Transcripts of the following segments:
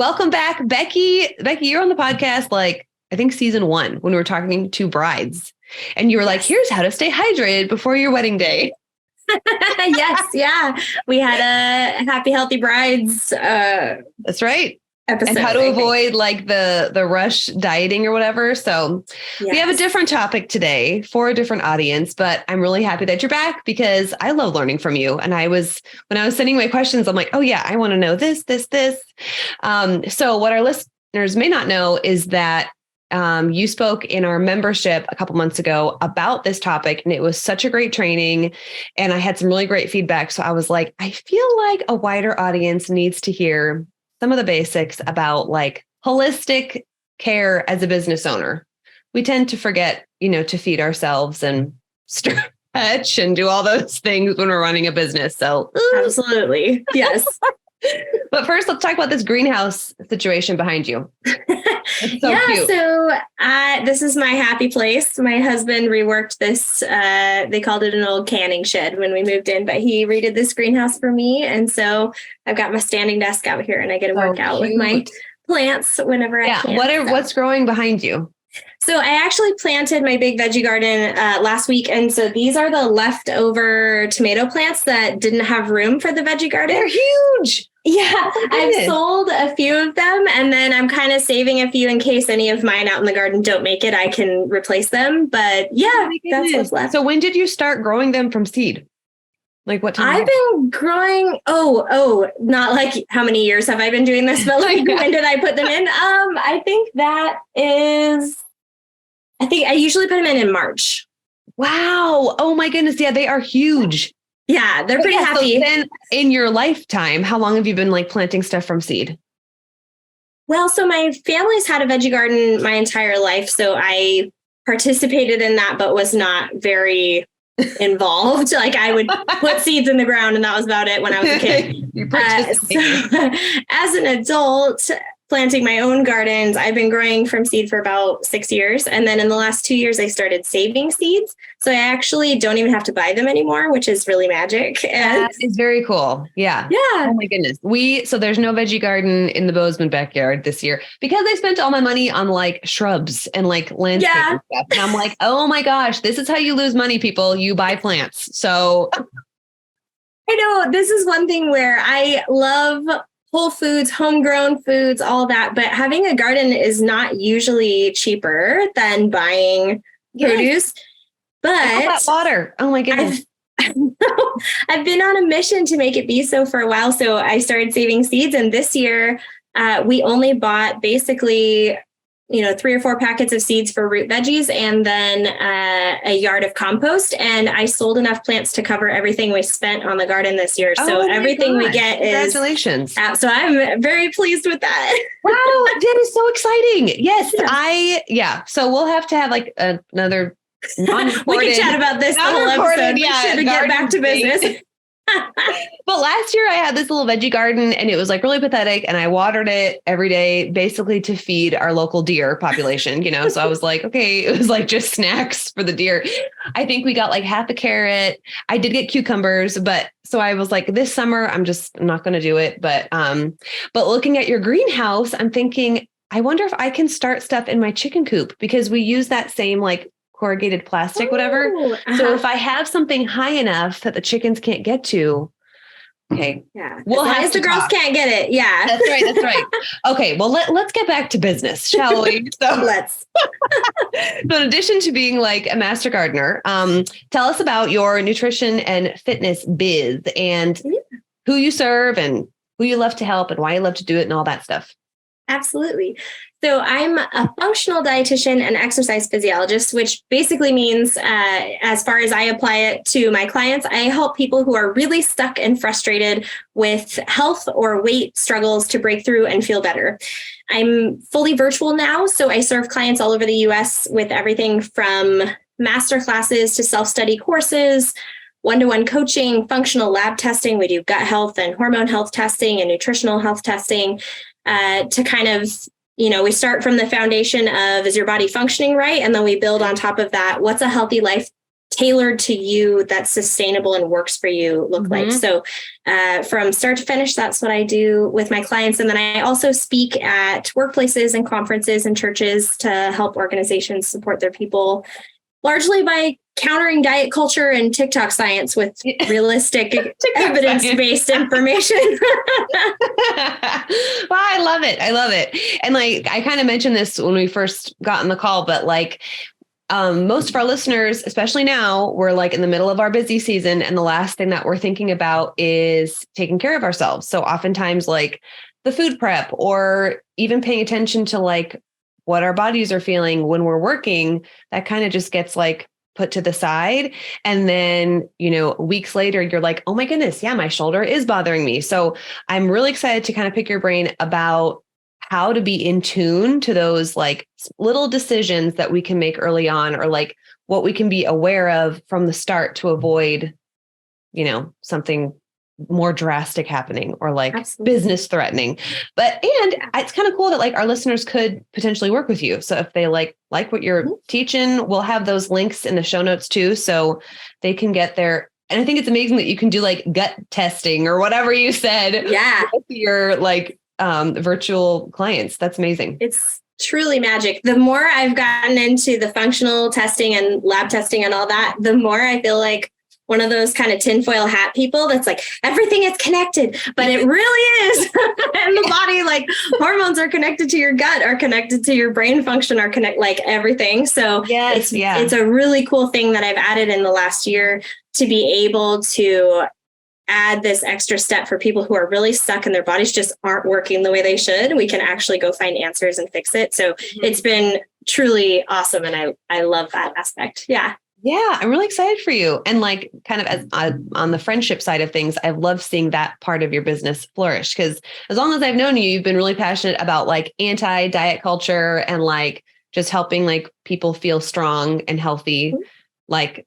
welcome back, Becki. Becki, you're on the podcast, like, I think season 1, when we were talking to brides. And you were like, here's how to stay hydrated before your wedding day. Yes. Yeah. We had a Happy Healthy Brides. That's right. Episode, and how to avoid like the rush dieting or whatever. So we have a different topic today for a different audience, but I'm really happy that you're back because I love learning from you. And when I was sending my questions, I'm like, oh yeah, I want to know this. So what our listeners may not know is that you spoke in our membership a couple months ago about this topic, and it was such a great training, and I had some really great feedback. So I was like, I feel like a wider audience needs to hear some of the basics about like holistic care as a business owner. We tend to forget, to feed ourselves and stretch and do all those things when we're running a business. So absolutely. Yes. But first, let's talk about this greenhouse situation behind you. It's so cute. So this is my happy place. My husband reworked this. They called it an old canning shed when we moved in, but he redid this greenhouse for me. And so I've got my standing desk out here and I get to work out with my plants whenever I can. What's growing behind you? So I actually planted my big veggie garden last week. And so these are the leftover tomato plants that didn't have room for the veggie garden. They're huge. Yeah, I've sold a few of them, and then I'm kind of saving a few in case any of mine out in the garden don't make it. I can replace them. But yeah, that's what's left. So when did you start growing them from seed? Like what time? I've been growing. Not like how many years have I been doing this, but like when did I put them in? I think I usually put them in March. Wow. Oh my goodness. Yeah, they are huge. Yeah, they're pretty happy. So then in your lifetime, how long have you been like planting stuff from seed? Well, so my family's had a veggie garden my entire life. So I participated in that, but was not very involved. Like I would put seeds in the ground and that was about it when I was a kid. So as an adult, planting my own gardens, I've been growing from seed for about 6 years. And then in the last 2 years, I started saving seeds. So I actually don't even have to buy them anymore, which is really magic. And that is very cool. Yeah. Yeah. Oh my goodness. So there's no veggie garden in the Bozeman backyard this year because I spent all my money on like shrubs and like landscape and stuff. And I'm like, oh my gosh, this is how you lose money, people. You buy plants. So I know this is one thing where I love whole foods, homegrown foods, all that. But having a garden is not usually cheaper than buying produce. But all that water. Oh my goodness. I've been on a mission to make it be so for a while. So I started saving seeds. And this year we only bought basically 3 or 4 packets of seeds for root veggies and then a yard of compost. And I sold enough plants to cover everything we spent on the garden this year. So everything we get congratulations. So I'm very pleased with that. Wow. That is so exciting. Yes. So we'll have to have like another non-recorded. We can chat about this the whole episode. We should get back to business. But last year I had this little veggie garden and it was like really pathetic and I watered it every day basically to feed our local deer population, so I was like, okay, it was like just snacks for the deer. I think we got like half a carrot. I did get cucumbers, but so I was like, this summer, I'm not going to do it. But looking at your greenhouse, I'm thinking, I wonder if I can start stuff in my chicken coop because we use that same like corrugated plastic, whatever. So if I have something high enough that the chickens can't get to, okay. Yeah. Well, as the girls can't get it. Yeah. That's right. Okay. Well, let's get back to business, shall we? So let's. So in addition to being like a master gardener, tell us about your nutrition and fitness biz and who you serve and who you love to help and why you love to do it and all that stuff. Absolutely. So I'm a functional dietitian and exercise physiologist, which basically means, as far as I apply it to my clients, I help people who are really stuck and frustrated with health or weight struggles to break through and feel better. I'm fully virtual now, so I serve clients all over the US with everything from master classes to self-study courses, one-to-one coaching, functional lab testing. We do gut health and hormone health testing and nutritional health testing. To kind of, we start from the foundation of, is your body functioning right? And then we build on top of that, what's a healthy life tailored to you, that's sustainable and works for you look like. So from start to finish, that's what I do with my clients. And then I also speak at workplaces and conferences and churches to help organizations support their people, largely by countering diet culture and TikTok science with realistic evidence-based information. Well, I love it. I love it. And like, I kind of mentioned this when we first got on the call, but like, most of our listeners, especially now, we're like in the middle of our busy season. And the last thing that we're thinking about is taking care of ourselves. So oftentimes like the food prep, or even paying attention to like what our bodies are feeling when we're working, that kind of just gets like put to the side. And then, weeks later, you're like, oh my goodness, yeah, my shoulder is bothering me. So I'm really excited to kind of pick your brain about how to be in tune to those like little decisions that we can make early on, or like what we can be aware of from the start to avoid, something more drastic happening, or like business threatening. And it's kind of cool that like our listeners could potentially work with you. So if they like what you're teaching, we'll have those links in the show notes too, so they can get there. And I think it's amazing that you can do like gut testing or whatever you said. Yeah. With your like virtual clients. That's amazing. It's truly magic. The more I've gotten into the functional testing and lab testing and all that, the more I feel like one of those kind of tinfoil hat people that's like, everything is connected, but it really is. And the body, like hormones are connected to your gut, are connected to your brain function, are like everything. So it's a really cool thing that I've added in the last year to be able to add this extra step for people who are really stuck and their bodies just aren't working the way they should. We can actually go find answers and fix it. So it's been truly awesome. And I love that aspect. Yeah. Yeah. I'm really excited for you. And like kind of as on the friendship side of things, I've loved seeing that part of your business flourish, because as long as I've known you, you've been really passionate about like anti-diet culture and like just helping like people feel strong and healthy, like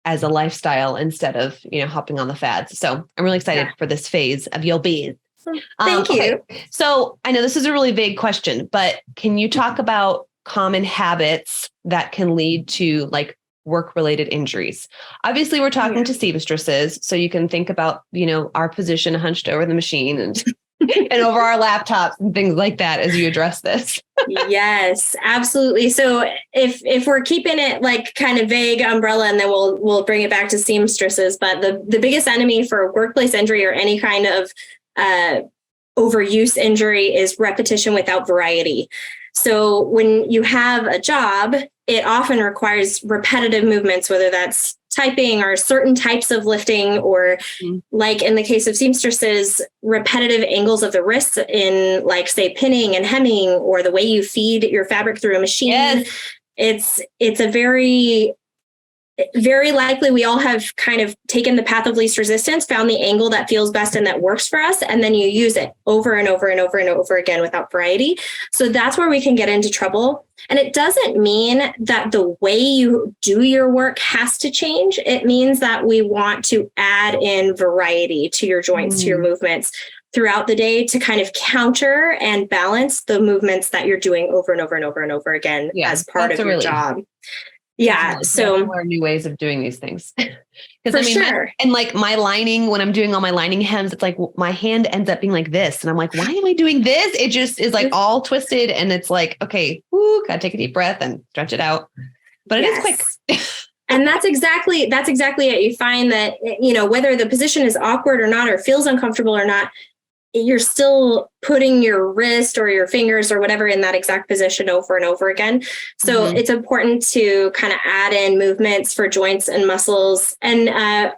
as a lifestyle instead of, hopping on the fads. So I'm really excited for this phase of your biz. Thank you. Okay. So I know this is a really vague question, but can you talk about common habits that can lead to like work-related injuries? Obviously, we're talking to seamstresses, so you can think about, our position hunched over the machine and and over our laptops and things like that as you address this. Yes, absolutely. So if we're keeping it like kind of vague umbrella, and then we'll bring it back to seamstresses, but the biggest enemy for workplace injury or any kind of overuse injury is repetition without variety. So when you have a job, it often requires repetitive movements, whether that's typing or certain types of lifting, or like in the case of seamstresses, repetitive angles of the wrists in like, say, pinning and hemming, or the way you feed your fabric through a machine. Yes. It's a very likely we all have kind of taken the path of least resistance, found the angle that feels best and that works for us, and then you use it over and over and over and over again without variety. So that's where we can get into trouble. And it doesn't mean that the way you do your work has to change. It means that we want to add in variety to your joints, to your movements throughout the day, to kind of counter and balance the movements that you're doing over and over and over and over again as part of your job. Yeah. So learn new ways of doing these things. Because and like my lining, when I'm doing all my lining hems, it's like my hand ends up being like this. And I'm like, why am I doing this? It just is like all twisted. And it's like, okay, gotta take a deep breath and stretch it out. But it is quick. And that's exactly it. You find that, whether the position is awkward or not, or feels uncomfortable or not, you're still putting your wrist or your fingers or whatever in that exact position over and over again. So it's important to kind of add in movements for joints and muscles. And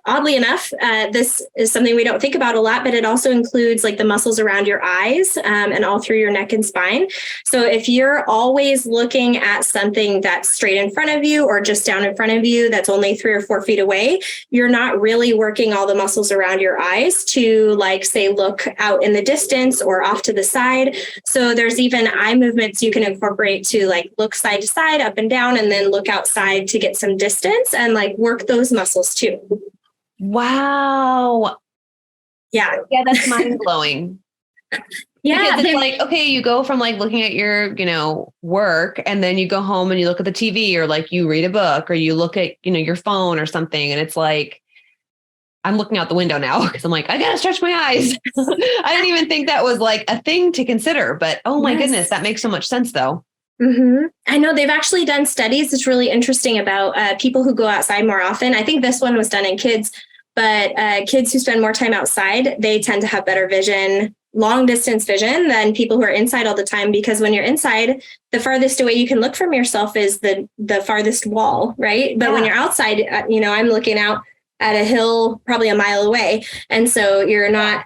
oddly enough, this is something we don't think about a lot, but it also includes like the muscles around your eyes and all through your neck and spine. So if you're always looking at something that's straight in front of you or just down in front of you, that's only 3 or 4 feet away, you're not really working all the muscles around your eyes to, like, say, look out in the distance or off to the side. So there's even eye movements you can incorporate to, like, look side to side, up and down, and then look outside to get some distance and, like, work those muscles too. Wow. Yeah. Yeah, that's mind blowing. Yeah. Because it's like, okay, you go from like looking at your, work, and then you go home and you look at the TV, or like you read a book, or you look at, your phone or something. And it's like, I'm looking out the window now because I'm like, I gotta stretch my eyes. I didn't even think that was like a thing to consider, but oh my goodness, that makes so much sense though. Mm-hmm. I know they've actually done studies. It's really interesting about people who go outside more often. I think this one was done in kids, but kids who spend more time outside, they tend to have better vision, long distance vision than people who are inside all the time. Because when you're inside, the farthest away you can look from yourself is the farthest wall, right? But when you're outside, I'm looking out at a hill probably a mile away. And so you're not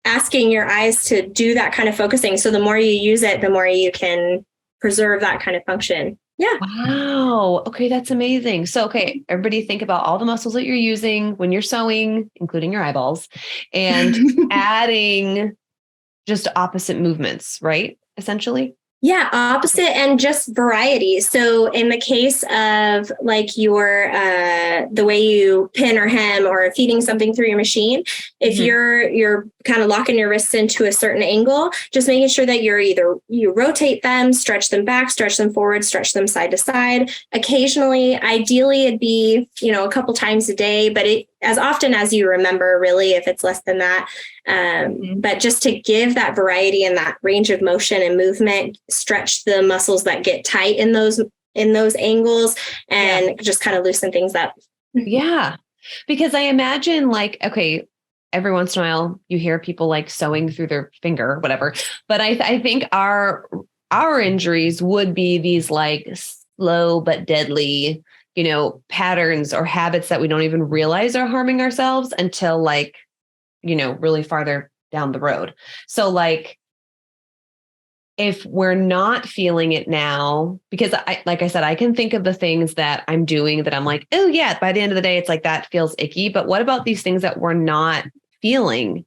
asking your eyes to do that kind of focusing. So the more you use it, the more you can preserve that kind of function. Yeah. Wow. Okay. That's amazing. So, okay. Everybody think about all the muscles that you're using when you're sewing, including your eyeballs, and adding just opposite movements, right? Essentially. Yeah, opposite and just variety. So in the case of like your the way you pin or hem or feeding something through your machine, if you're kind of locking your wrists into a certain angle, just making sure that you rotate them, stretch them back, stretch them forward, stretch them side to side. Occasionally, ideally it'd be, a couple times a day, but as often as you remember, really, if it's less than that. But just to give that variety and that range of motion and movement, stretch the muscles that get tight in those angles, and just kind of loosen things up. Yeah. Because I imagine like, okay, every once in a while you hear people like sewing through their finger or whatever. But I think our injuries would be these like slow but deadly, patterns or habits that we don't even realize are harming ourselves until like, really farther down the road. So like, if we're not feeling it now, because like I said, I can think of the things that I'm doing that I'm like, oh yeah, by the end of the day, it's like, that feels icky. But what about these things that we're not feeling?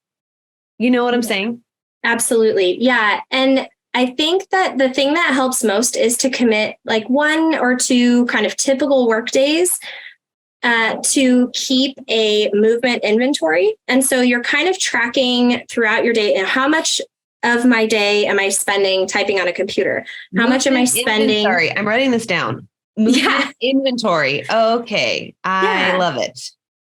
You know what I'm saying? Absolutely. Yeah. And I think that the thing that helps most is to commit like 1 or 2 kind of typical work days to keep a movement inventory. And so you're kind of tracking throughout your day and how much of my day am I spending typing on a computer? How much am I spending? Sorry, I'm writing this down. Movement inventory. Okay. I love it.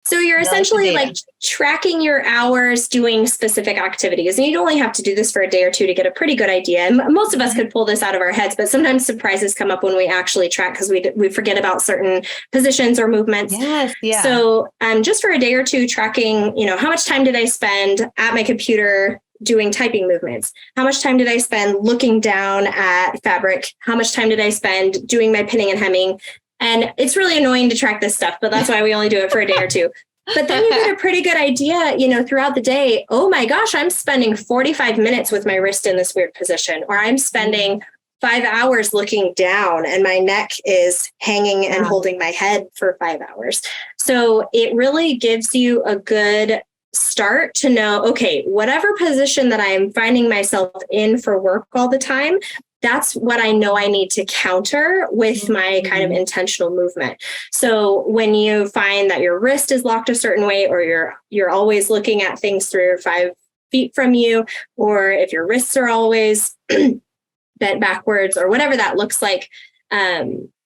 So you're essentially like tracking your hours doing specific activities. And you only have to do this for a day or 2 to get a pretty good idea. And most of us could pull this out of our heads, but sometimes surprises come up when we actually track because we forget about certain positions or movements. Yes, yeah. So just for a day or 2 tracking, how much time did I spend at my computer doing typing movements? How much time did I spend looking down at fabric? How much time did I spend doing my pinning and hemming? And it's really annoying to track this stuff, but that's why we only do it for a day or 2. But then you get a pretty good idea, throughout the day. Oh my gosh, I'm spending 45 minutes with my wrist in this weird position, or I'm spending 5 hours looking down and my neck is hanging and holding my head for 5 hours. So it really gives you a good start to know, okay, whatever position that I'm finding myself in for work all the time, that's what I know I need to counter with my kind of intentional movement. So when you find that your wrist is locked a certain way, or you're always looking at things 3 or 5 feet from you, or if your wrists are always bent backwards, or whatever that looks like,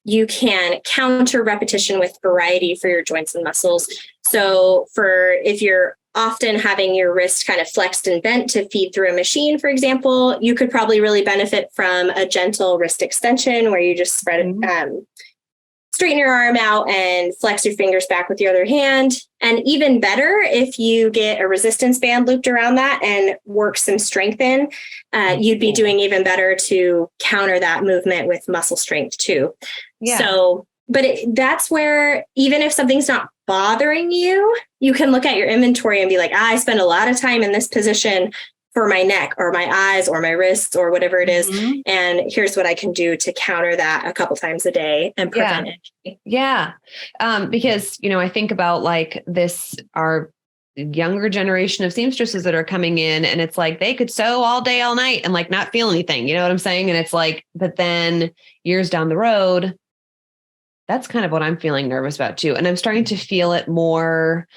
you can counter repetition with variety for your joints and muscles. So if you're often having your wrist kind of flexed and bent to feed through a machine, for example, you could probably really benefit from a gentle wrist extension where you just straighten your arm out and flex your fingers back with your other hand. And even better, if you get a resistance band looped around that and work some strength in, you'd be doing even better to counter that movement with muscle strength too. Yeah. So, but that's where, even if something's not bothering you, you can look at your inventory and be like, I spend a lot of time in this position for my neck or my eyes or my wrists or whatever it is. And here's what I can do to counter that a couple times a day and prevent it. Yeah. Because, I think about like our younger generation of seamstresses that are coming in, and it's like, they could sew all day, all night and like not feel anything, you know what I'm saying? And it's like, but then years down the road, that's kind of what I'm feeling nervous about too. And I'm starting to feel it more,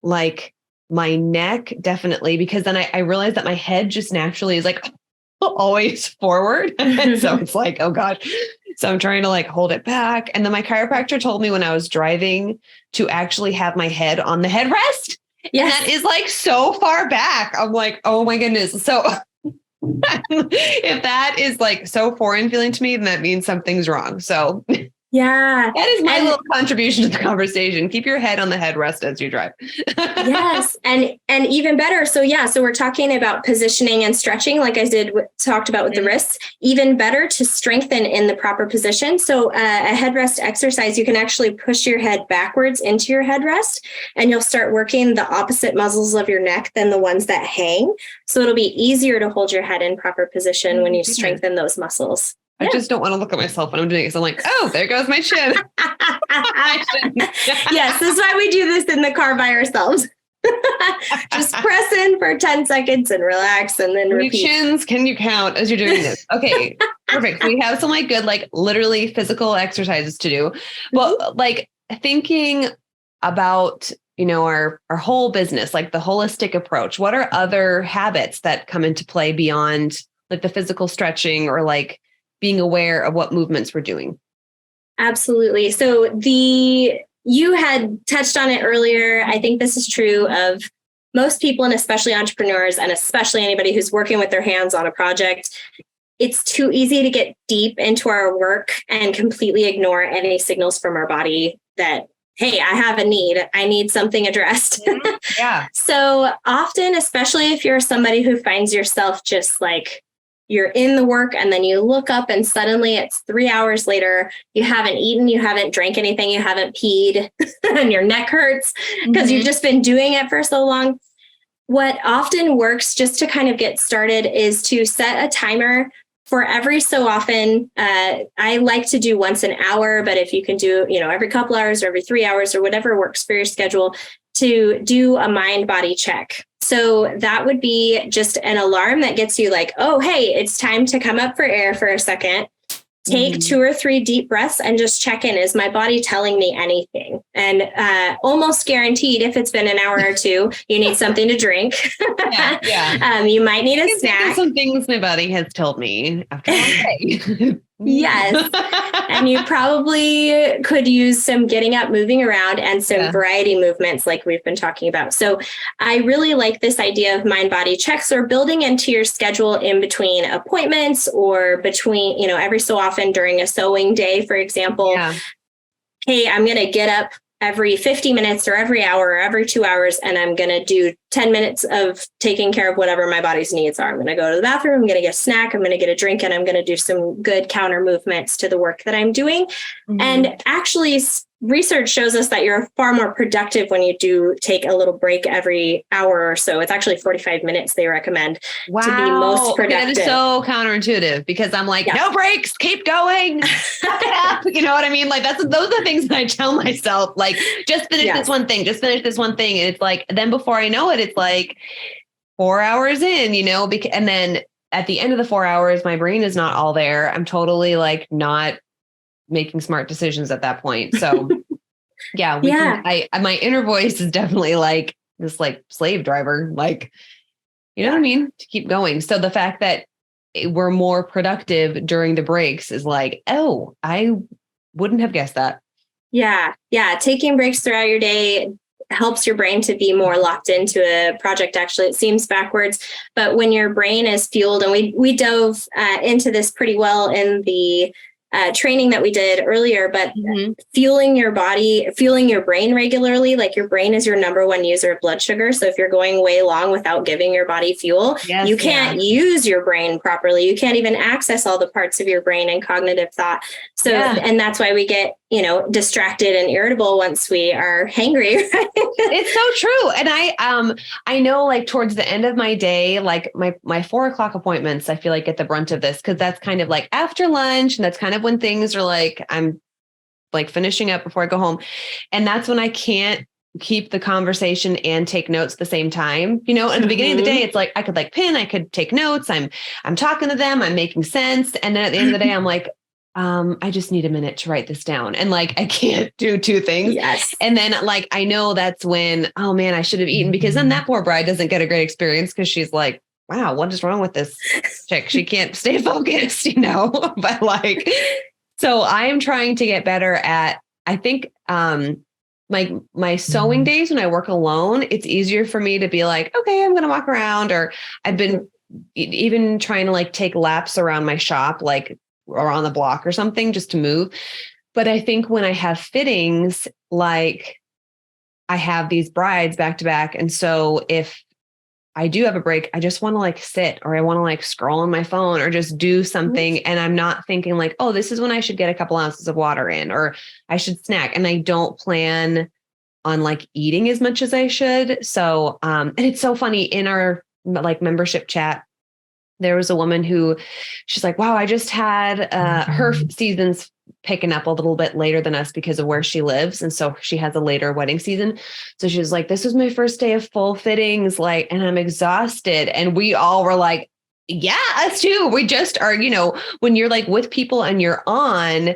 like my neck, definitely, because then I realized that my head just naturally is like always forward. And so it's like, oh God. So I'm trying to like hold it back. And then my chiropractor told me when I was driving to actually have my head on the headrest. Yes. And that is like so far back. I'm like, oh my goodness. So if that is like so foreign feeling to me, then that means something's wrong. So yeah, that is my little contribution to the conversation. Keep your head on the headrest as you drive. Yes. And even better. So so we're talking about positioning and stretching, like I talked about with the wrists, even better to strengthen in the proper position. So a headrest exercise, you can actually push your head backwards into your headrest, and you'll start working the opposite muscles of your neck than the ones that hang. So it'll be easier to hold your head in proper position when you strengthen those muscles. I just don't want to look at myself when I'm doing it. So I'm like, oh, there goes my chin. Yes, this is why we do this in the car by ourselves. Just press in for 10 seconds and relax and then repeat. Chins, can you count as you're doing this? Okay, perfect. We have some like good, like literally physical exercises to do. But like thinking about, our whole business, like the holistic approach, what are other habits that come into play beyond like the physical stretching or like being aware of what movements we're doing? Absolutely. So you had touched on it earlier. I think this is true of most people, and especially entrepreneurs, and especially anybody who's working with their hands on a project. It's too easy to get deep into our work and completely ignore any signals from our body that, hey, I have a need. I need something addressed. Yeah. So often, especially if you're somebody who finds yourself just like, you're in the work and then you look up and suddenly it's 3 hours later, you haven't eaten, you haven't drank anything, you haven't peed, and your neck hurts because you've just been doing it for so long. What often works just to kind of get started is to set a timer for every so often. I like to do once an hour, but if you can do, every couple hours or every 3 hours or whatever works for your schedule, to do a mind body check. So that would be just an alarm that gets you like, oh, hey, it's time to come up for air for a second. Take 2 or 3 deep breaths and just check in. Is my body telling me anything? And almost guaranteed, if it's been an hour or two, you need something to drink. Yeah. You might need a snack. Some things my body has told me after a day. Yes. And you probably could use some getting up, moving around, and some variety movements like we've been talking about. So I really like this idea of mind body checks, or building into your schedule in between appointments or between, every so often during a sewing day, for example. Yeah. Hey, I'm going to get up every 50 minutes or every hour or every 2 hours, and I'm going to do 10 minutes of taking care of whatever my body's needs are. I'm going to go to the bathroom, I'm going to get a snack, I'm going to get a drink, and I'm going to do some good counter movements to the work that I'm doing. And actually, research shows us that you're far more productive when you do take a little break every hour or so. It's actually 45 minutes they recommend to be most productive. That is so counterintuitive, because I'm like, no breaks, keep going. You know what I mean? Like those are the things that I tell myself, like, just finish this one thing, just finish this one thing. And it's like, then before I know it, it's like 4 hours in, and then at the end of the 4 hours, my brain is not all there. I'm totally like not making smart decisions at that point. So my inner voice is definitely like this like slave driver, like, what I mean? To keep going. So the fact that we're more productive during the breaks is like, oh, I wouldn't have guessed that. Yeah. Yeah. Taking breaks throughout your day helps your brain to be more locked into a project. Actually, it seems backwards, but when your brain is fueled, and we dove into this pretty well in the training that we did earlier, but fueling your body, fueling your brain regularly, like your brain is your number one user of blood sugar. So if you're going way long without giving your body fuel, you can't use your brain properly. You can't even access all the parts of your brain and cognitive thought. So, and that's why we get, distracted and irritable once we are hangry. It's so true. And I know, like, towards the end of my day, like my 4 o'clock appointments, I feel like get the brunt of this, because that's kind of like after lunch. And that's kind of when things are like, I'm like finishing up before I go home. And that's when I can't keep the conversation and take notes at the same time. At the beginning of the day, it's like, I could like pin, I could take notes. I'm talking to them, I'm making sense. And then at the end of the day, I'm like, I just need a minute to write this down. And like, I can't do two things. Yes. And then like, I know that's when, oh man, I should have eaten, because then that poor bride doesn't get a great experience, because she's like, wow, what is wrong with this chick? She can't stay focused, but like, so I am trying to get better at, I think, my sewing days when I work alone, it's easier for me to be like, okay, I'm going to walk around, or I've been even trying to like take laps around my shop, like around the block or something, just to move. But I think when I have fittings, like I have these brides back to back. And so if I do have a break, I just want to like sit, or I want to like scroll on my phone, or just do something. And I'm not thinking like, oh, this is when I should get a couple ounces of water in, or I should snack. And I don't plan on like eating as much as I should. So, and it's so funny, in our like membership chat, there was a woman who, she's like, wow, I just had her season's picking up a little bit later than us because of where she lives. And so she has a later wedding season. So she was like, this was my first day of full fittings, like, and I'm exhausted. And we all were like, yeah, us too. We just are, when you're like with people and you're on,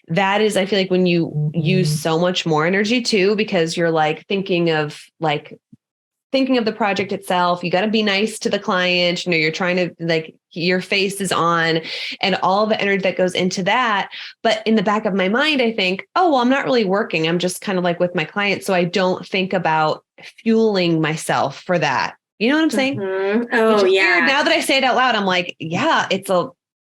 that is, I feel like when you use so much more energy too, because you're like thinking of the project itself. You got to be nice to the client. You're trying to like, your face is on, and all the energy that goes into that. But in the back of my mind, I think, oh, well, I'm not really working. I'm just kind of like with my client. So I don't think about fueling myself for that. You know what I'm saying? Mm-hmm. Oh, yeah. Weird. Now that I say it out loud, I'm like, yeah,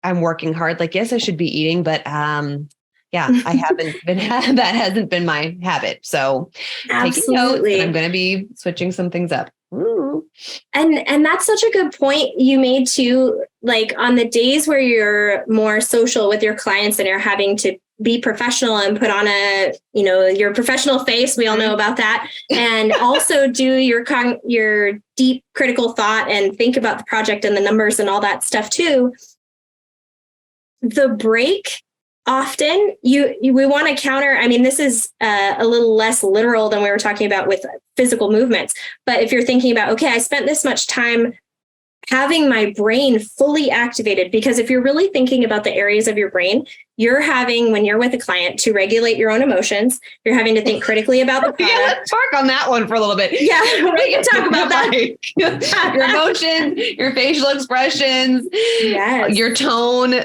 I'm working hard. Like, yes, I should be eating, but yeah, I haven't been, that hasn't been my habit. So taking notes, and I'm going to be switching some things up. Ooh. And that's such a good point you made too. Like on the days where you're more social with your clients and you're having to be professional and put on your professional face. We all know about that. And also do your deep critical thought and think about the project and the numbers and all that stuff too. The break, often we want to counter. I mean, this is a little less literal than we were talking about with physical movements. But if you're thinking about, okay, I spent this much time having my brain fully activated, because if you're really thinking about the areas of your brain, you're having, when you're with a client, to regulate your own emotions, you're having to think critically about the product. Yeah, let's talk on that one for a little bit. Yeah, we can talk about that. Your emotions, your facial expressions, yes. Your tone,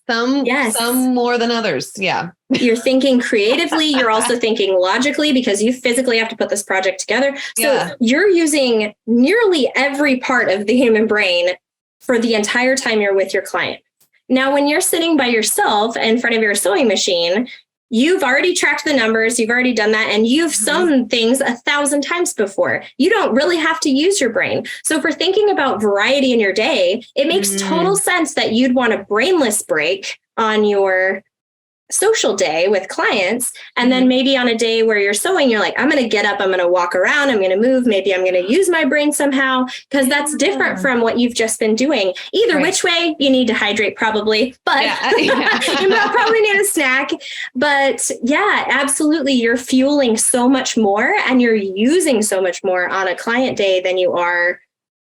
some more than others. Yeah. You're thinking creatively. You're also thinking logically, because you physically have to put this project together. So you're using nearly every part of the human brain for the entire time you're with your client. Now, when you're sitting by yourself in front of your sewing machine, you've already tracked the numbers, you've already done that, and you've sewn things 1,000 times before. You don't really have to use your brain. So if we're thinking about variety in your day, it makes total sense that you'd want a brainless break on your social day with clients. And then maybe on a day where you're sewing, you're like, I'm going to get up, I'm going to walk around, I'm going to move. Maybe I'm going to use my brain somehow, because that's different from what you've just been doing. Either which way, you need to hydrate probably, but you probably need a snack. But yeah, absolutely. You're fueling so much more, and you're using so much more on a client day than you are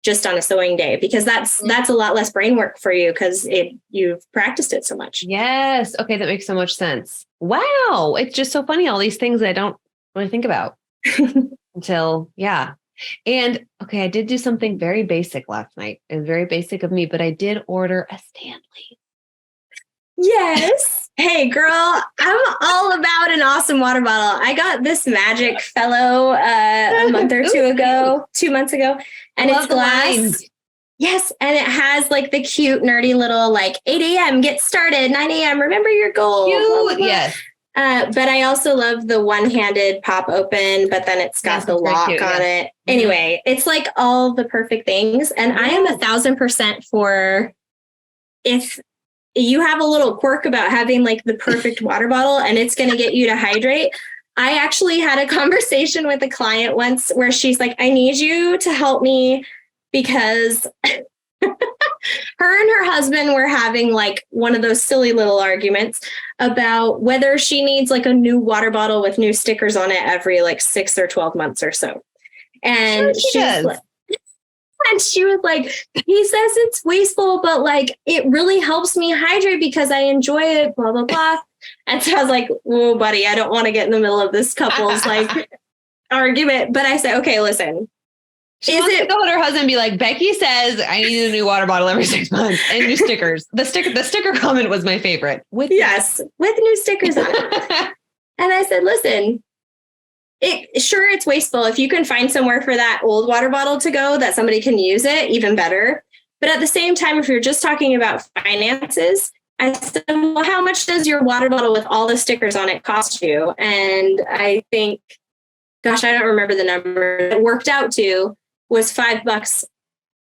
just on a sewing day, because that's a lot less brain work for you, because you've practiced it so much. Yes. Okay. That makes so much sense. Wow. It's just so funny. All these things I don't really think about until, And okay, I did do something very basic last night. It was very basic of me, but I did order a Stanley. Yes. Hey, girl, I'm all about an awesome water bottle. I got this Magic Fellow a month or 2 months ago, and it's glass. Yes. And it has like the cute, nerdy little like 8 a.m. get started, 9 a.m. remember your goal. Cute. Blah, blah, blah. Yes. But I also love the one-handed pop open, but then it's got the lock on it. Anyway, it's like all the perfect things. And I am 1,000% for, if you have a little quirk about having like the perfect water bottle and it's going to get you to hydrate. I actually had a conversation with a client once where she's like, I need you to help me, because her and her husband were having like one of those silly little arguments about whether she needs like a new water bottle with new stickers on it every like 6 or 12 months or so. And she's like, And she was like, he says it's wasteful, but like, it really helps me hydrate because I enjoy it, blah, blah, blah. And so I was like, oh, buddy, I don't want to get in the middle of this couple's like argument. But I said, okay, listen. She wants to go to her husband and be like, Becki says I need a new water bottle every 6 months and new stickers. The sticker comment was my favorite. With new stickers on it. And I said, listen, it's wasteful. If you can find somewhere for that old water bottle to go that somebody can use it, even better. But at the same time, if you're just talking about finances, I said, well, how much does your water bottle with all the stickers on it cost you? And I think, gosh, I don't remember the number. It worked out to was $5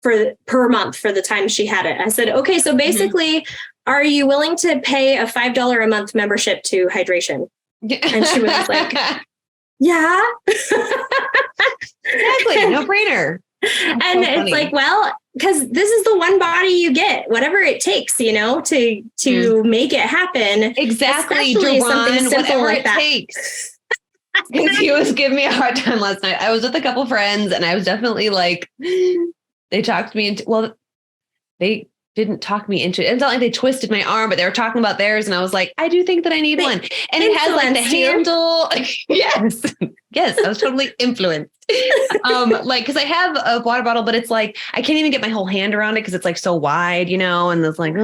per month for the time she had it. I said, okay, so basically, are you willing to pay a $5 a month membership to hydration? And she was like, yeah. Exactly. No brainer. And so it's like, well, because this is the one body you get, whatever it takes, to make it happen. Exactly. Especially Duran, something simple whatever like it that. takes. He was giving me a hard time last night. I was with a couple friends and I was definitely like, they talked me into, they didn't talk me into it. It's not like they twisted my arm, but they were talking about theirs. And I was like, I do think that I need one. And it has like the handle. Yes. Yes. I was totally influenced. Cause I have a water bottle, but it's like, I can't even get my whole hand around it. Cause it's like so wide, and it's like,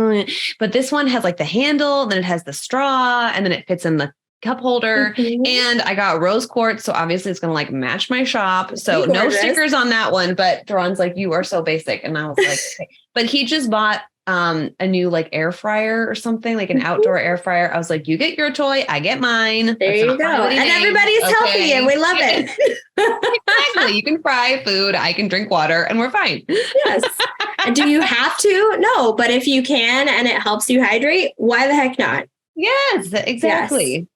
but this one has like the handle, then it has the straw, and then it fits in the cup holder. And I got rose quartz. So obviously it's going to like match my shop. So no stickers on that one, but Duran's like, you are so basic. And I was like, okay. But he just bought a new like air fryer or something, like an outdoor air fryer. I was like, you get your toy, I get mine. There you go. And everybody's healthy and we love it. Exactly. You can fry food, I can drink water, and we're fine. Yes. And do you have to? No, but if you can and it helps you hydrate, why the heck not? Yes, exactly. Yes.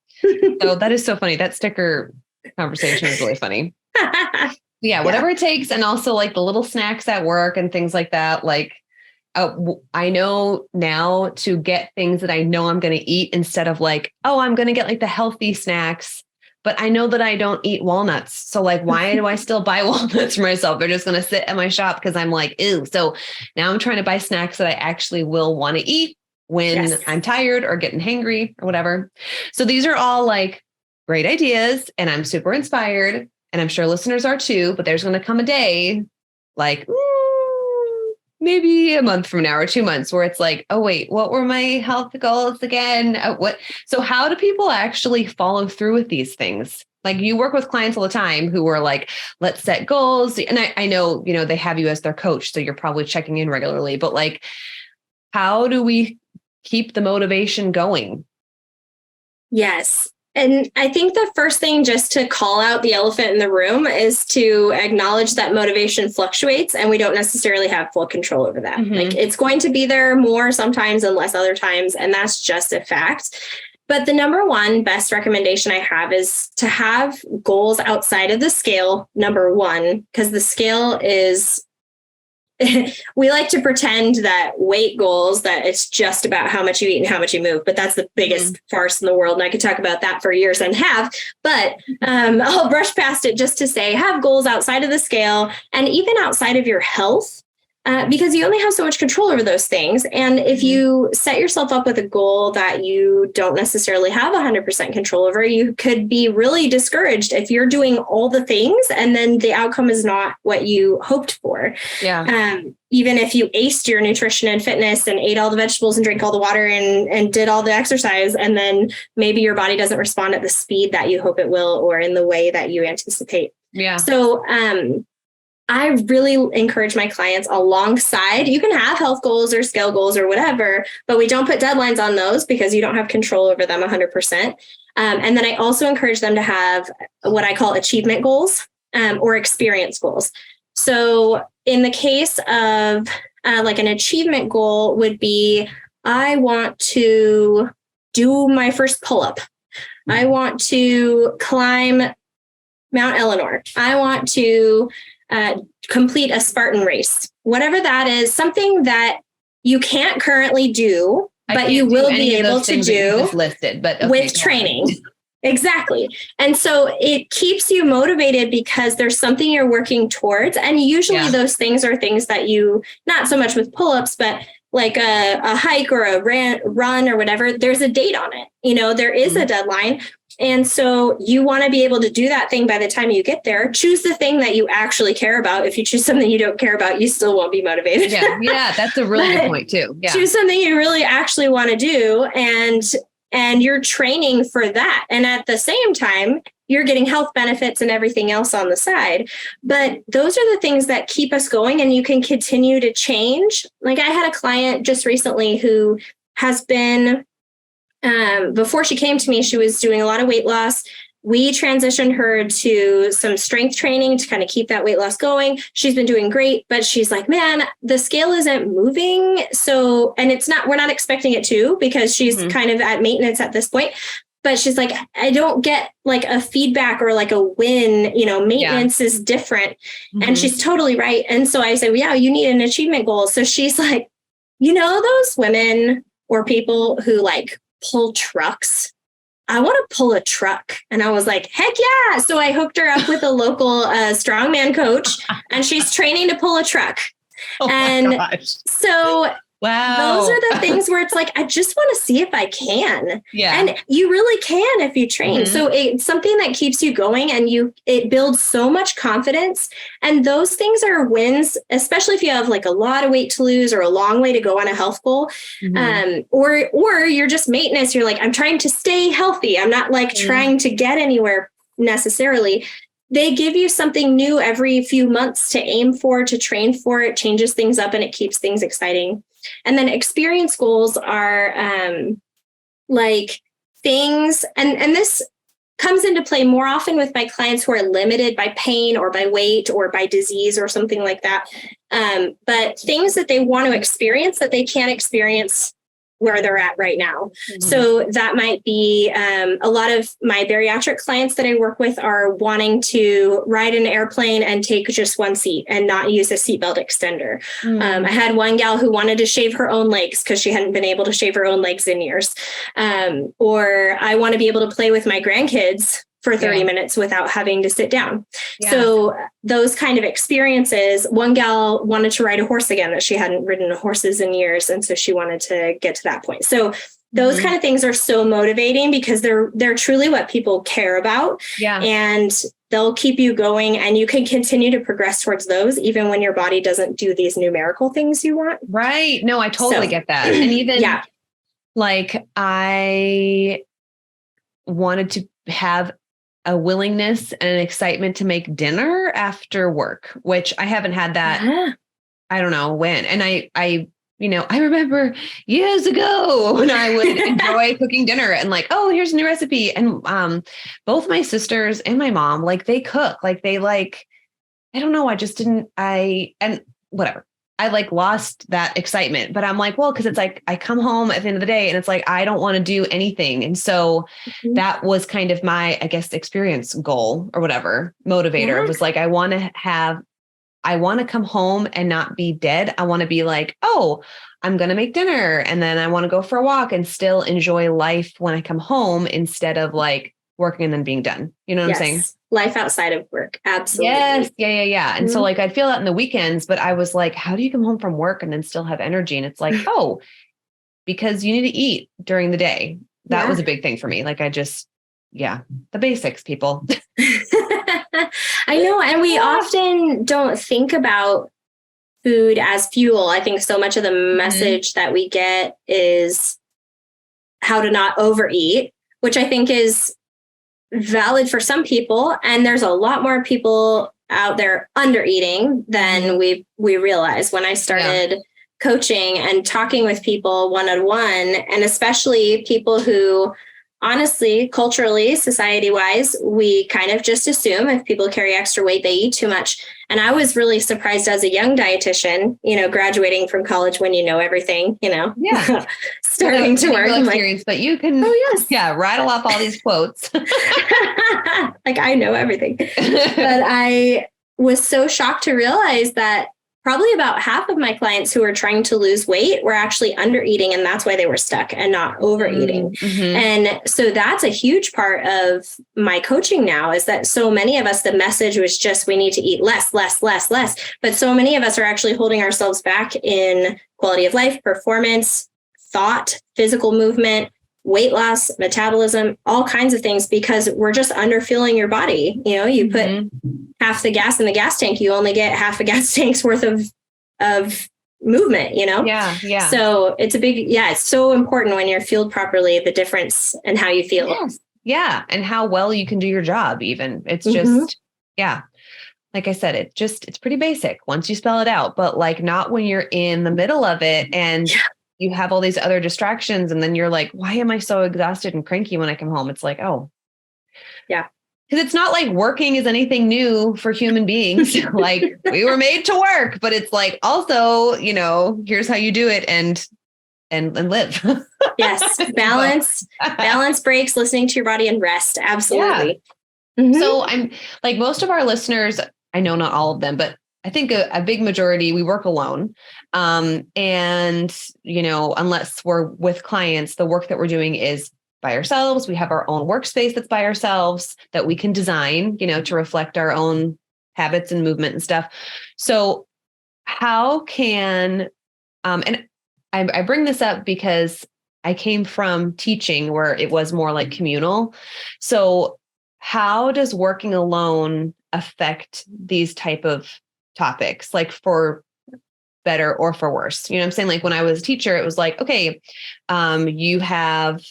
So that is so funny. That sticker conversation is really funny. Yeah, whatever it takes. And also like the little snacks at work and things like that. Like, I know now to get things that I know I'm going to eat instead of like, oh, I'm going to get like the healthy snacks, but I know that I don't eat walnuts. So like, why do I still buy walnuts for myself? They're just going to sit at my shop because I'm like, ew. So now I'm trying to buy snacks that I actually will want to eat when I'm tired or getting hangry or whatever. So these are all like great ideas and I'm super inspired and I'm sure listeners are too, but there's going to come a day like maybe a month from now or 2 months where it's like, oh wait, what were my health goals again? So how do people actually follow through with these things? Like you work with clients all the time who are like, let's set goals. And I know, they have you as their coach, so you're probably checking in regularly, but like, how do we keep the motivation going? Yes. And I think the first thing, just to call out the elephant in the room, is to acknowledge that motivation fluctuates and we don't necessarily have full control over that. Like it's going to be there more sometimes and less other times. And that's just a fact. But the number one best recommendation I have is to have goals outside of the scale, number one, because the scale is we like to pretend that weight goals, that it's just about how much you eat and how much you move, but that's the biggest farce in the world. And I could talk about that for years and have, but I'll brush past it just to say, have goals outside of the scale and even outside of your health, because you only have so much control over those things. And if you set yourself up with a goal that you don't necessarily have 100% control over, you could be really discouraged if you're doing all the things and then the outcome is not what you hoped for. Yeah. Even if you aced your nutrition and fitness and ate all the vegetables and drank all the water and did all the exercise, and then maybe your body doesn't respond at the speed that you hope it will or in the way that you anticipate. Yeah. So, I really encourage my clients alongside, you can have health goals or scale goals or whatever, but we don't put deadlines on those because you don't have control over them 100%. And then I also encourage them to have what I call achievement goals or experience goals. So in the case of like an achievement goal would be, I want to do my first pull-up. I want to climb Mount Eleanor. I want to complete a Spartan race, whatever that is, something that you can't currently do, but you will be able to do listed, but with training. Exactly. And so it keeps you motivated because there's something you're working towards. And usually those things are things that you, not so much with pull-ups, but like a hike or a run or whatever, there's a date on it. There is a deadline. And so you want to be able to do that thing by the time you get there. Choose the thing that you actually care about. If you choose something you don't care about, you still won't be motivated. Yeah, that's a really good point too. Yeah. Choose something you really actually want to do, and you're training for that. And at the same time, you're getting health benefits and everything else on the side. But those are the things that keep us going, and you can continue to change. Like I had a client just recently who has been, before she came to me, she was doing a lot of weight loss. We transitioned her to some strength training to kind of keep that weight loss going. She's been doing great, but she's like, man, the scale isn't moving. So, and we're not expecting it to, because she's kind of at maintenance at this point. But she's like, I don't get like a feedback or like a win, maintenance is different. And she's totally right. And so I say, well, yeah, you need an achievement goal. So she's like, those women or people who like pull trucks, I want to pull a truck. And I was like, heck yeah. So I hooked her up with a local strongman coach, and she's training to pull a truck. So wow, those are the things where it's like, I just want to see if I can. Yeah. And you really can if you train. So it's something that keeps you going, and it builds so much confidence. And those things are wins, especially if you have like a lot of weight to lose or a long way to go on a health goal. Or you're just maintenance. You're like, I'm trying to stay healthy. I'm not like trying to get anywhere necessarily. They give you something new every few months to aim for, to train for. It changes things up and it keeps things exciting. And then experience goals are like things, and this comes into play more often with my clients who are limited by pain or by weight or by disease or something like that. But things that they want to experience that they can't experience where they're at right now. So that might be a lot of my bariatric clients that I work with are wanting to ride an airplane and take just one seat and not use a seatbelt extender. I had one gal who wanted to shave her own legs because she hadn't been able to shave her own legs in years. Or I want to be able to play with my grandkids for 30 minutes without having to sit down. So those kind of experiences, one gal wanted to ride a horse again, that she hadn't ridden horses in years. And so she wanted to get to that point. So those kind of things are so motivating because they're truly what people care about. And they'll keep you going, and you can continue to progress towards those even when your body doesn't do these numerical things you want. Right. No, I totally get that. And even like I wanted to have a willingness and an excitement to make dinner after work, which I haven't had that. I don't know when. And I remember years ago when I would enjoy cooking dinner and like, oh, here's a new recipe. And both my sisters and my mom, like they cook, like they like, I don't know. And whatever. I like lost that excitement, but I'm like, well, cause it's like, I come home at the end of the day and it's like, I don't want to do anything. And so that was kind of my, I guess, experience goal or whatever motivator was like, I want to come home and not be dead. I want to be like, oh, I'm going to make dinner. And then I want to go for a walk and still enjoy life when I come home instead of like working and then being done. You know what I'm saying? Life outside of work. Absolutely. Yes. Yeah. And so like, I'd feel that in the weekends, but I was like, how do you come home from work and then still have energy? And it's like, oh, because you need to eat during the day. That was a big thing for me. Like I just, the basics, people. I know. And we often don't think about food as fuel. I think so much of the message that we get is how to not overeat, which I think is valid for some people. And there's a lot more people out there under eating than we realize. When I started coaching and talking with people one-on-one, and especially people who honestly, culturally, society-wise, we kind of just assume if people carry extra weight, they eat too much. And I was really surprised as a young dietitian, graduating from college when you know everyting, starting to work. Experience, but you can, rattle off all these quotes. Like I know everything. But I was so shocked to realize that probably about half of my clients who are trying to lose weight were actually under eating, and that's why they were stuck and not overeating. Mm-hmm. And so that's a huge part of my coaching now, is that so many of us, the message was just, we need to eat less. But so many of us are actually holding ourselves back in quality of life, performance, thought, physical movement, weight loss, metabolism, all kinds of things, because we're just underfueling your body. You know, you put half the gas in the gas tank, you only get half a gas tank's worth of movement, you know? Yeah. So it's it's so important when you're fueled properly, the difference in how you feel. Yes. Yeah. And how well you can do your job even. It's just, like I said, it's pretty basic once you spell it out, but like not when you're in the middle of it and you have all these other distractions. And then you're like, why am I so exhausted and cranky when I come home? It's like, oh, yeah. Because it's not like working is anything new for human beings. Like we were made to work, but it's like also, you know, here's how you do it and live. Yes. Balance breaks, listening to your body, and rest. Absolutely. Yeah. So I'm like, most of our listeners, I know not all of them, but I think a big majority, we work alone. And, you know, unless we're with clients, the work that we're doing is by ourselves. We have our own workspace that's by ourselves that we can design, you know, to reflect our own habits and movement and stuff. So how can, and I bring this up because I came from teaching where it was more like communal. So how does working alone affect these type of topics, like for better or for worse? You know what I'm saying? Like when I was a teacher, it was like, okay, you have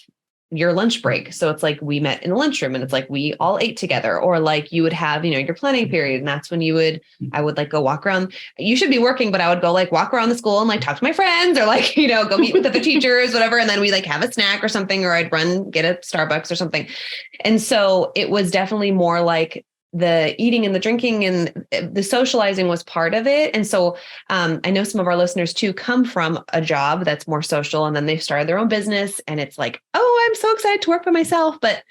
your lunch break. So it's like we met in the lunchroom and it's like we all ate together, or like you would have, you know, your planning period. And that's when I would like go walk around. You should be working, but I would go like walk around the school and like talk to my friends, or like, you know, go meet with the teachers, whatever. And then we like have a snack or something, or I'd get a Starbucks or something. And so it was definitely more like the eating and the drinking and the socializing was part of it. And so I know some of our listeners too come from a job that's more social, and then they've started their own business and it's like, oh, I'm so excited to work by myself, but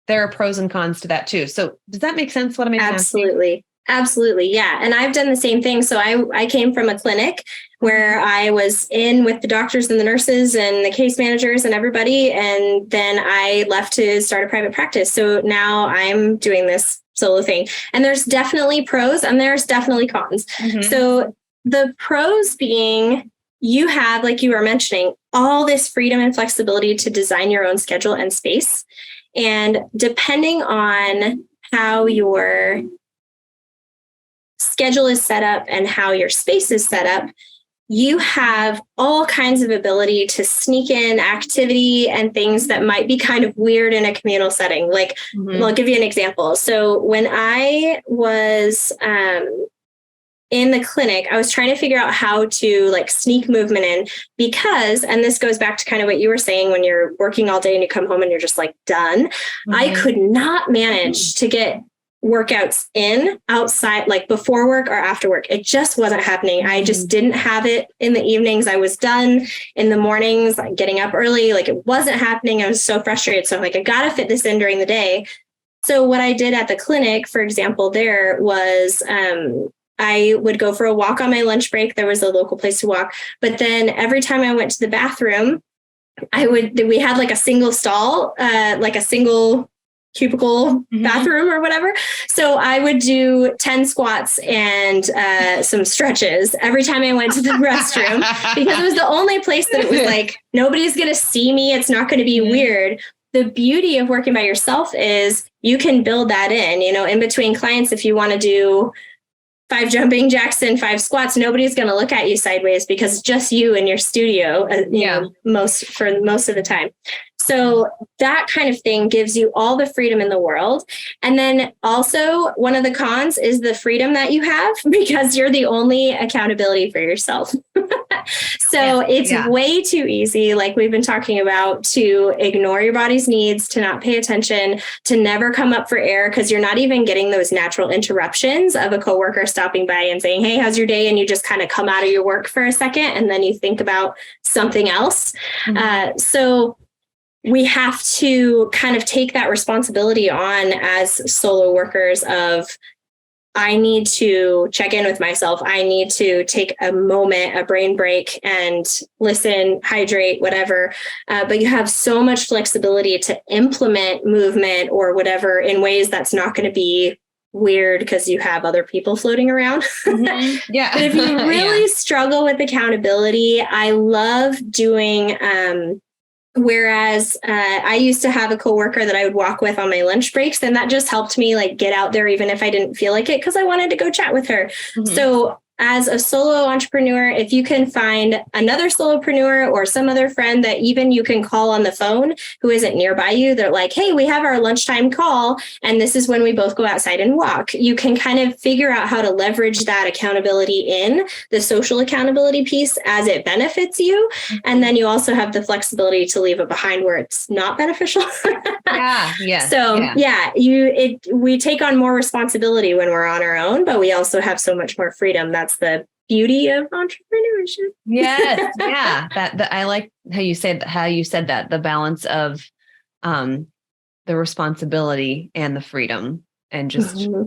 there are pros and cons to that too. So does that make sense? What am I asking? Absolutely. Yeah. And I've done the same thing. So I came from a clinic where I was in with the doctors and the nurses and the case managers and everybody. And then I left to start a private practice. So now I'm doing this solo thing. And there's definitely pros and there's definitely cons. So the pros being, you have, like you were mentioning, all this freedom and flexibility to design your own schedule and space. And depending on how your schedule is set up and how your space is set up, you have all kinds of ability to sneak in activity and things that might be kind of weird in a communal setting. Like, I'll give you an example. So when I was in the clinic, I was trying to figure out how to like sneak movement in because, and this goes back to kind of what you were saying, when you're working all day and you come home and you're just like done, I could not manage to get workouts in outside, like before work or after work. It just wasn't happening. I just didn't have it in the evenings. I was done in the mornings, like getting up early, like it wasn't happening. I was so frustrated. So I'm like, I got to fit this in during the day. So what I did at the clinic, for example, there was, I would go for a walk on my lunch break. There was a local place to walk. But then every time I went to the bathroom, we had like a single stall, like a single cubicle bathroom or whatever. So I would do 10 squats and some stretches every time I went to the restroom, because it was the only place that it was like, nobody's going to see me. It's not going to be weird. The beauty of working by yourself is you can build that in between clients. If you want to do 5 jumping jacks and 5 squats, nobody's going to look at you sideways because it's just you in your studio, most of the time. So that kind of thing gives you all the freedom in the world. And then also one of the cons is the freedom that you have because you're the only accountability for yourself. So it's way too easy, like we've been talking about, to ignore your body's needs, to not pay attention, to never come up for air because you're not even getting those natural interruptions of a coworker stopping by and saying, hey, how's your day? And you just kind of come out of your work for a second and then you think about something else. So we have to kind of take that responsibility on as solo workers of I need to check in with myself. I need to take a moment, a brain break, and listen, hydrate, whatever. But you have so much flexibility to implement movement or whatever in ways that's not going to be weird because you have other people floating around. Mm-hmm. Yeah. But if you really struggle with accountability, I love doing, whereas I used to have a coworker that I would walk with on my lunch breaks, and that just helped me like get out there, even if I didn't feel like it, because I wanted to go chat with her. Mm-hmm. So as a solo entrepreneur, if you can find another solopreneur or some other friend that even you can call on the phone who isn't nearby you, they're like, hey, we have our lunchtime call, and this is when we both go outside and walk. You can kind of figure out how to leverage that accountability in the social accountability piece as it benefits you. Mm-hmm. And then you also have the flexibility to leave it behind where it's not beneficial. Yeah. So we take on more responsibility when we're on our own, but we also have so much more freedom. That's the beauty of entrepreneurship. Yes. Yeah. That I like how you said that, the balance of the responsibility and the freedom, and just, mm-hmm.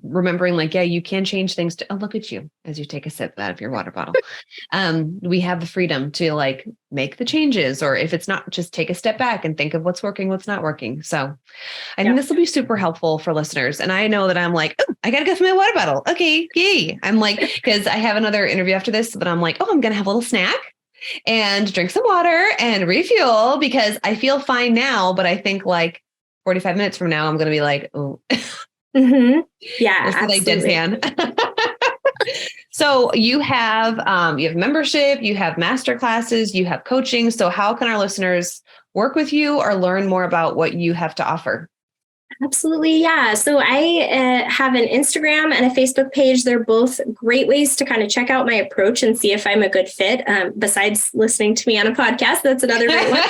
Remembering like, yeah, you can change things to, oh, look at you as you take a sip out of your water bottle. We have the freedom to like make the changes, or if it's not, just take a step back and think of what's working, what's not working. So I think this will be super helpful for listeners. And I know that I'm like, oh, I got to go for my water bottle. Okay. Yay. I'm like, because I have another interview after this, but I'm like, oh, I'm going to have a little snack and drink some water and refuel, because I feel fine now. But I think like 45 minutes from now, I'm going to be like, oh, mm-hmm. Yeah, like deadpan. So you have membership, you have master classes, you have coaching. So how can our listeners work with you or learn more about what you have to offer? Absolutely. Yeah. So I have an Instagram and a Facebook page. They're both great ways to kind of check out my approach and see if I'm a good fit. Besides listening to me on a podcast, that's another great one,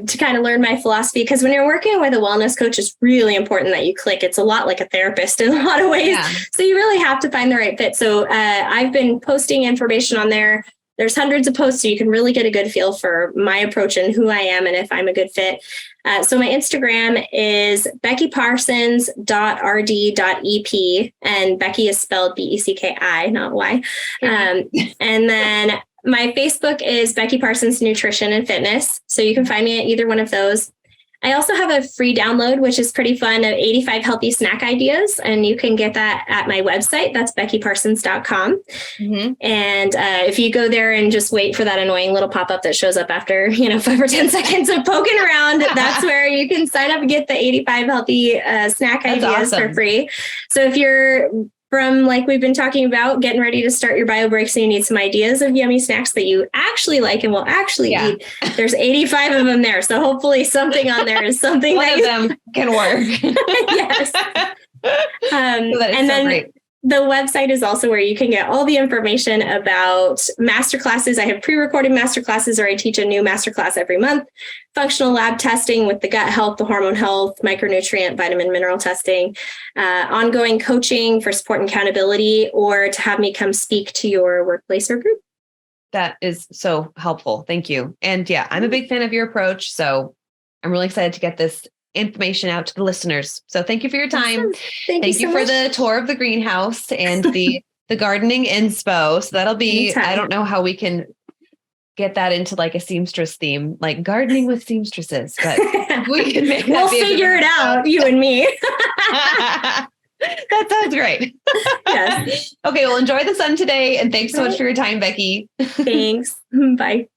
to kind of learn my philosophy. Because when you're working with a wellness coach, it's really important that you click. It's a lot like a therapist in a lot of ways. Yeah. So you really have to find the right fit. So I've been posting information on there. There's hundreds of posts, so you can really get a good feel for my approach and who I am and if I'm a good fit. So my Instagram is beckiparsons.rd.ep, and Becki is spelled Becki, not Y. And then my Facebook is Becki Parsons Nutrition and Fitness. So you can find me at either one of those. I also have a free download, which is pretty fun, of 85 healthy snack ideas. And you can get that at my website. That's beckiparsons.com. Mm-hmm. And if you go there and just wait for that annoying little pop-up that shows up after, 5 or 10 seconds of poking around, that's where you can sign up and get the 85 healthy snack ideas for free. So if you're from, like we've been talking about, getting ready to start your bio breaks, and you need some ideas of yummy snacks that you actually like and will actually eat, there's 85 of them there. So hopefully something on there is something one of them can work. Yes. And then great. The website is also where you can get all the information about masterclasses. I have pre-recorded masterclasses, or I teach a new masterclass every month. Functional lab testing with the gut health, the hormone health, micronutrient, vitamin, mineral testing, ongoing coaching for support and accountability, or to have me come speak to your workplace or group. That is so helpful. Thank you. And yeah, I'm a big fan of your approach. So I'm really excited to get this information out to the listeners. So thank you for your time. Awesome. Thank you for the tour of the greenhouse and the gardening inspo. So that'll be, anytime. I don't know how we can get that into like a seamstress theme, like gardening with seamstresses, but we can make we'll figure it out, you and me. That sounds great. Yes. Okay. Well, enjoy the sun today. And thanks so much for your time, Becki. Thanks. Bye.